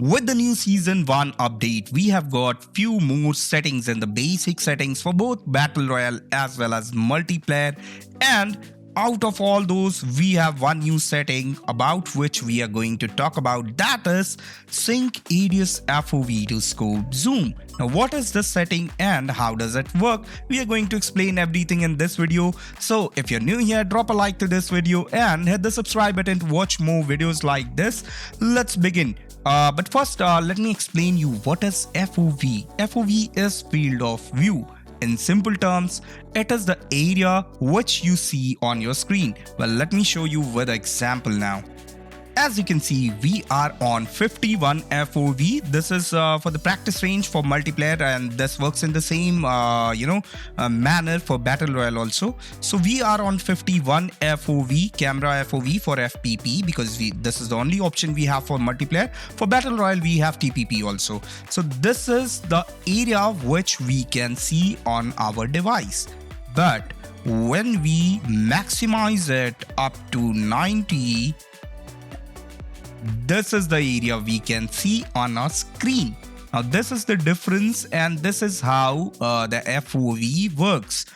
With the new season 1 update, we have got few more settings in the basic settings for both Battle Royale as well as multiplayer, and out of all those, we have one new setting about which we are going to talk about, that is Sync Radius FOV to Scope Zoom. Now what is this setting and how does it work? We are going to explain everything in this video. So if you're new here, drop a like to this video and hit the subscribe button to watch more videos like this. Let's begin. But first, let me explain you what is FOV. FOV is field of view. In simple terms, it is the area which you see on your screen. Well, let me show you with an example now. As you can see, we are on 51 FOV. This is for the practice range for multiplayer, and this works in the same manner for Battle Royale also. So we are on 51 FOV, camera FOV for FPP, because this is the only option we have for multiplayer. For Battle Royale, we have TPP also. So this is the area which we can see on our device. But when we maximize it up to 90, this is the area we can see on our screen. Now this is the difference, and this is how the FOV works.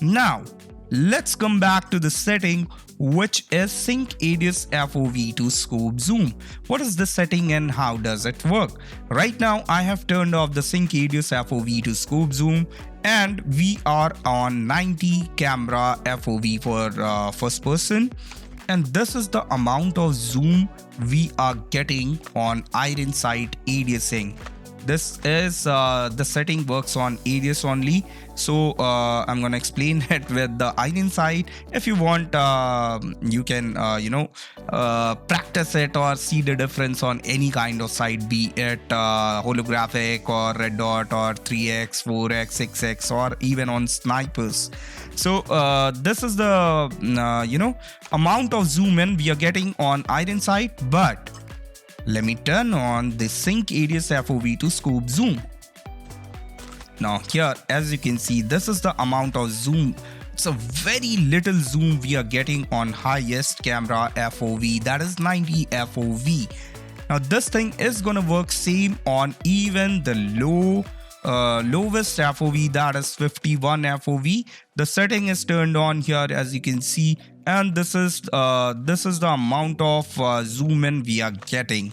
Now let's come back to the setting, which is Sync Radius FOV to Scope Zoom. What is this setting and how does it work? Right now I have turned off the Sync Radius FOV to Scope Zoom, and we are on 90 camera FOV for first person. And this is the amount of zoom we are getting on iron sight aliasing. This is the setting works on alias only. So I'm gonna explain it with the iron sight. If you want, you can practice it or see the difference on any kind of sight, be it holographic or red dot or 3x, 4x, 6x, or even on snipers. So this is the amount of zoom in we are getting on iron sight. But let me turn on the Sync Radius FOV to Scope Zoom. Now here, as you can see, this is the amount of zoom. It's a very little zoom we are getting on highest camera FOV, that is 90 FOV. Now this thing is gonna work same on even the lowest FOV, that is 51 FOV. The setting is turned on here, as you can see, and this is the amount of zoom in we are getting.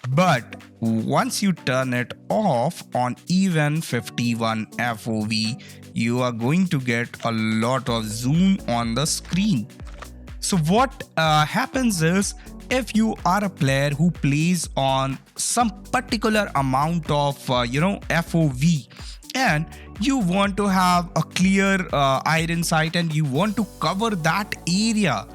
But once you turn it off on even 51 FOV, you are going to get a lot of zoom on the screen. So what happens is, if you are a player who plays on some particular amount of FOV, and you want to have a clear iron sight and you want to cover that area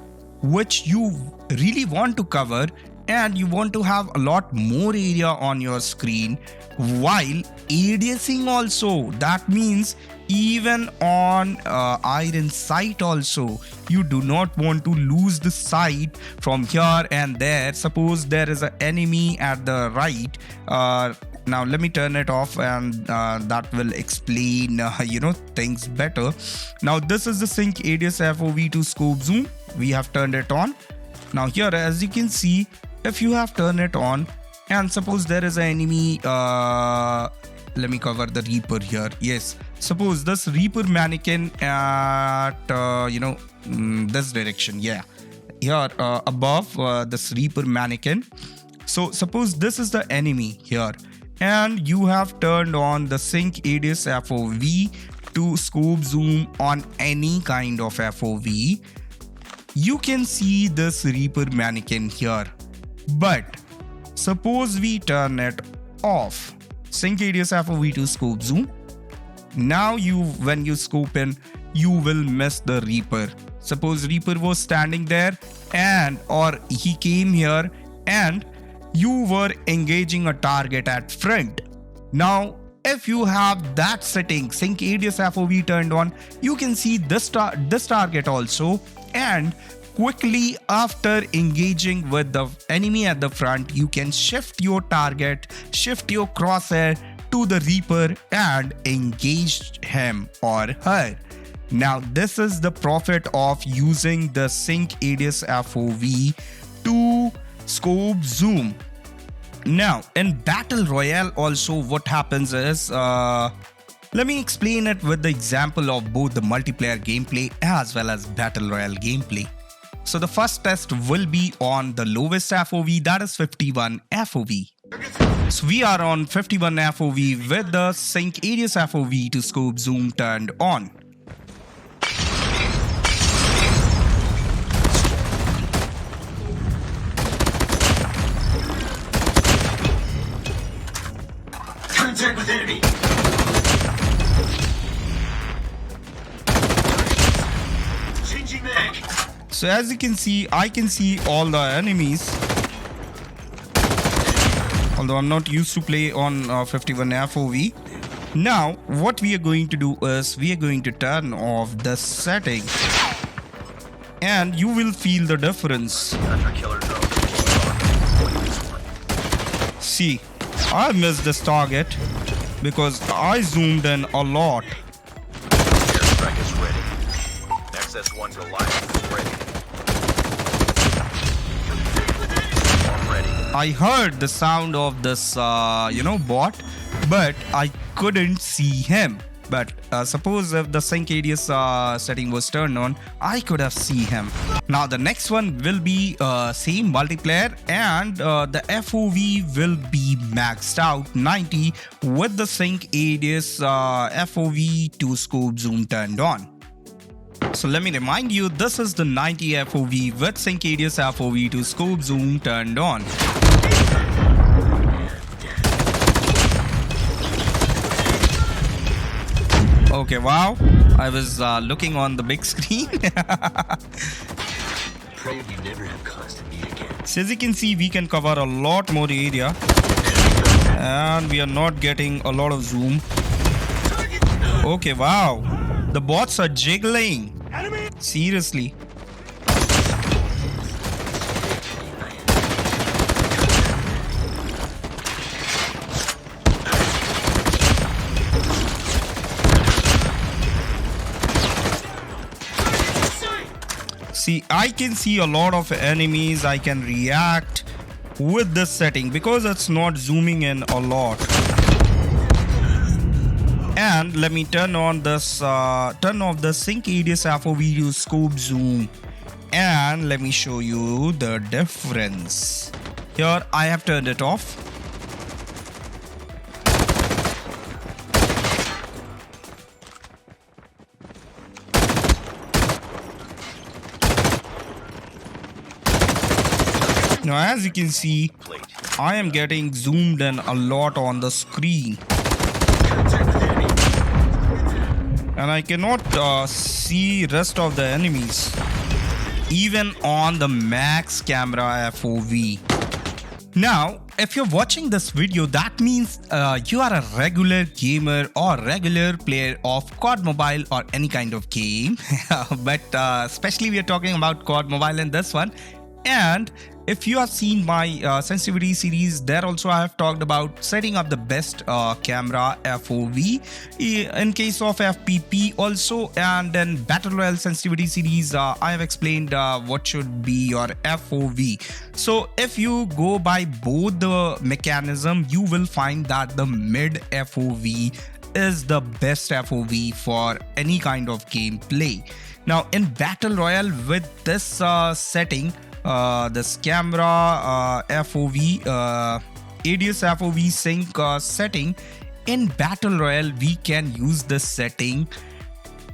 which you really want to cover, and you want to have a lot more area on your screen while aliasing also, that means even on iron sight also, you do not want to lose the sight from here and there. Suppose there is an enemy at the right. Now let me turn it off, and that will explain things better. Now this is the Sync Radius FOV to Scope Zoom. We have turned it on. Now here, as you can see, if you have turned it on, and suppose there is an enemy, let me cover the Reaper here. Yes, suppose this Reaper mannequin at this direction. Yeah, here above this Reaper mannequin. So suppose this is the enemy here, and you have turned on the Sync Radius FOV to Scope Zoom on any kind of FOV. You can see this Reaper mannequin here. But suppose we turn it off, Sync Radius FOV to Scope Zoom. Now when you scope in, you will miss the Reaper. Suppose Reaper was standing there, or he came here, and you were engaging a target at front. Now if you have that setting, Sync Radius FOV turned on, you can see this target also, and quickly after engaging with the enemy at the front, you can shift your target, shift your crosshair to the Reaper and engage him or her. Now this is the profit of using the Sync Radius FOV to Scope Zoom. Now, in Battle Royale also what happens is, let me explain it with the example of both the multiplayer gameplay as well as Battle Royale gameplay. So the first test will be on the lowest FOV, that is 51 FOV. So we are on 51 FOV with the sync areas FOV to scope zoom turned on. Contact with enemy. Changing mag. So as you can see, I can see all the enemies. Although I'm not used to play on 51 FOV. Now, what we are going to do is we are going to turn off the setting. And you will feel the difference. See, I missed this target because I zoomed in a lot. Airstrike is ready. XS1 Goliath is ready. I heard the sound of this, bot, but I couldn't see him. But suppose if the sync areas setting was turned on, I could have seen him. Now the next one will be same multiplayer, and the FOV will be maxed out 90 with the sync areas FOV to scope zoom turned on. So let me remind you, this is the 90 FOV with sync areas FOV to scope zoom turned on. Okay, wow. I was looking on the big screen. Pray we never have cause to meet again. So as you can see, we can cover a lot more area. And we are not getting a lot of zoom. Okay, wow. The bots are jiggling. Seriously. See, I can see a lot of enemies. I can react with this setting because it's not zooming in a lot. And let me turn on this, turn off the sync areas FOV to scope zoom. And let me show you the difference. Here I have turned it off. Now as you can see, I am getting zoomed in a lot on the screen. And I cannot see rest of the enemies, even on the max camera FOV. Now, if you're watching this video, that means you are a regular gamer or regular player of COD Mobile or any kind of game. But especially we are talking about COD Mobile in this one. And if you have seen my sensitivity series, there also I have talked about setting up the best camera FOV in case of FPP also, and then Battle Royale sensitivity series I have explained what should be your FOV. So if you go by both the mechanism, you will find that the mid FOV is the best FOV for any kind of gameplay. Now in Battle Royale with this setting, this camera FOV, ADS FOV sync setting, in Battle Royale we can use this setting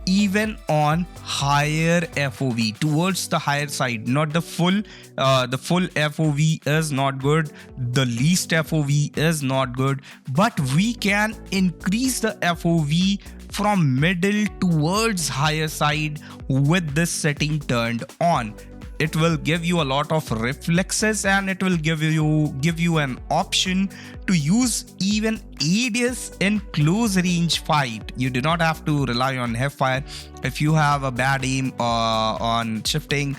even on higher FOV, towards the higher side, not the full FOV is not good, the least FOV is not good, but we can increase the FOV from middle towards higher side with this setting turned on. It will give you a lot of reflexes, and it will give you an option to use even ADS in close range fight. You do not have to rely on hip fire. If you have a bad aim on shifting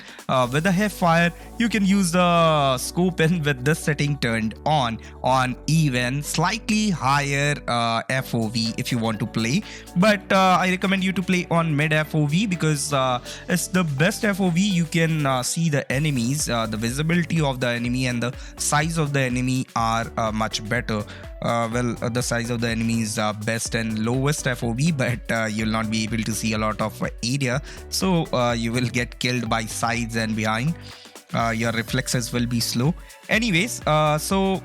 with the hip fire, you can use the scope in with this setting turned on even slightly higher FOV if you want to play. But I recommend you to play on mid FOV because it's the best FOV. You can see the enemies, the visibility of the enemy and the size of the enemy are much better. The size of the enemy is best and lowest FOV, but you'll not be able to see a lot of area, so you will get killed by sides and behind. Your reflexes will be slow. Anyways, so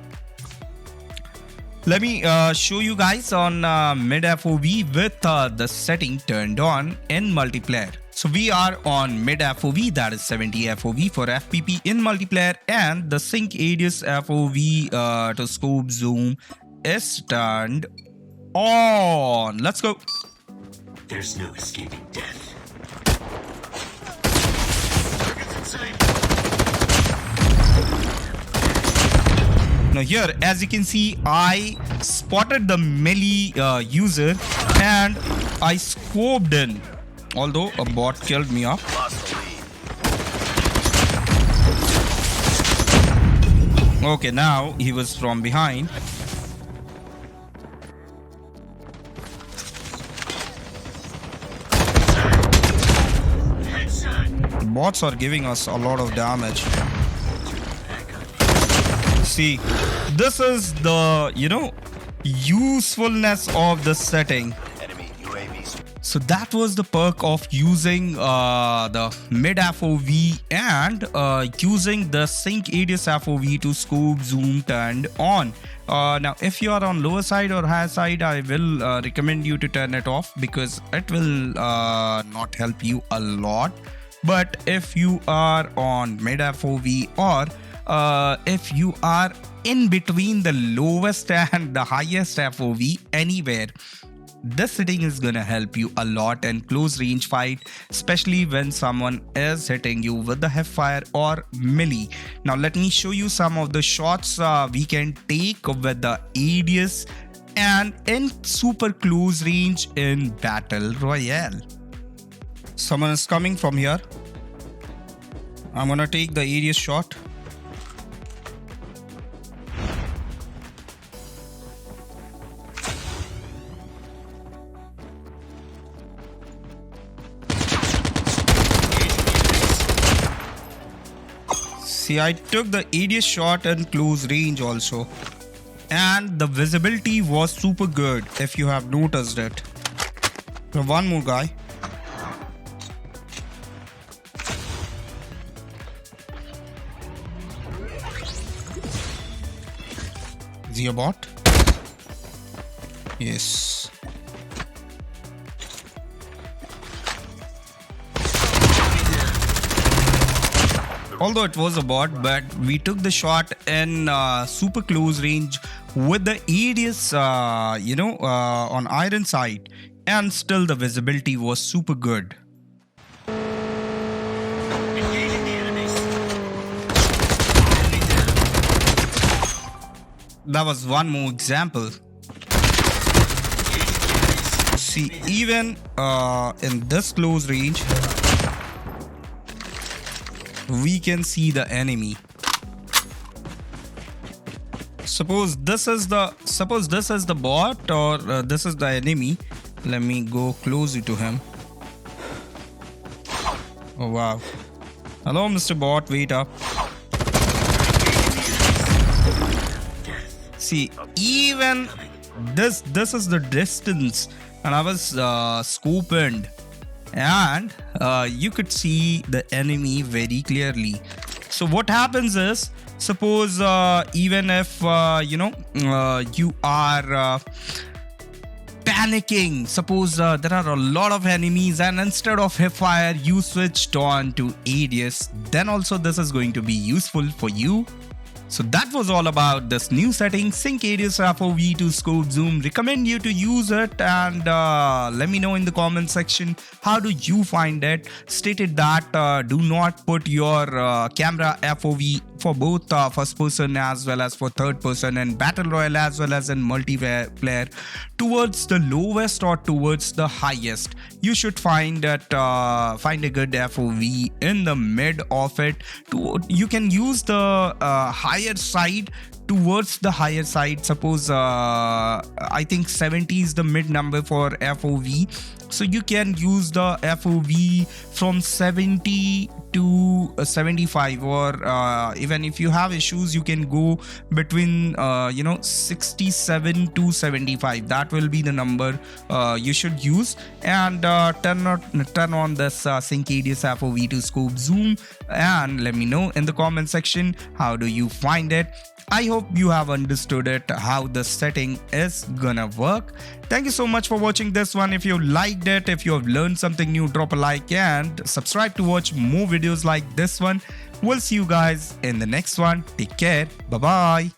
let me show you guys on mid FOV with the setting turned on in multiplayer. So we are on mid FOV, that is 70 FOV for FPP in multiplayer, and the sync ADS FOV to scope zoom is turned on. Let's go. There's no escaping death. Now here, as you can see, I spotted the melee user and I scoped in, although a bot killed me off. Lost the lead. Okay, now he was from behind. Bots are giving us a lot of damage. See, this is the, usefulness of the setting. Enemy UAV. So that was the perk of using the mid FOV and using the sync ADS FOV to scope zoom turned on. Now, if you are on lower side or higher side, I will recommend you to turn it off because it will not help you a lot. But if you are on mid FOV or if you are in between the lowest and the highest FOV anywhere, this setting is gonna help you a lot in close range fight, especially when someone is hitting you with the hip fire or melee. Now let me show you some of the shots we can take with the ADS and in super close range in Battle Royale. Someone is coming from here. I'm gonna take the ADS shot. See, I took the ADS shot in close range also. And the visibility was super good if you have noticed it. So one more guy. Is he a bot? Yes. Although it was a bot, but we took the shot in super close range with the ADS, on iron side, and still the visibility was super good. Engaging the enemies. That was one more example. See, even in this close range, we can see the enemy. Suppose this is the bot or this is the enemy. Let me go closer to him. Oh wow. Hello, Mr. Bot, wait up. See, even this is the distance, and I was scoping, and you could see the enemy very clearly. So what happens is, suppose even if you are panicking, suppose there are a lot of enemies and instead of hip fire you switched on to ADS, then also this is going to be useful for you. So that was all about this new setting, Sync ADS FOV to scope zoom. Recommend you to use it, and let me know in the comment section how do you find it. Stated that do not put your camera FOV for both first person as well as for third person, and battle royale as well as in multiplayer, towards the lowest or towards the highest. You should find that find a good FOV in the mid of it. You can use the higher side, towards the higher side. Suppose I think 70 is the mid number for FOV, so you can use the FOV from 70 to 75, or even if you have issues, you can go between 67 to 75. That will be the number you should use, and turn on this syncadstofovzoom FOV to scope zoom, and let me know in the comment section how do you find it. I hope you have understood it, how the setting is gonna work. Thank you so much for watching this one. If you liked it, if you have learned something new, drop a like and subscribe to watch more videos like this one. We'll see you guys in the next one. Take care. Bye bye.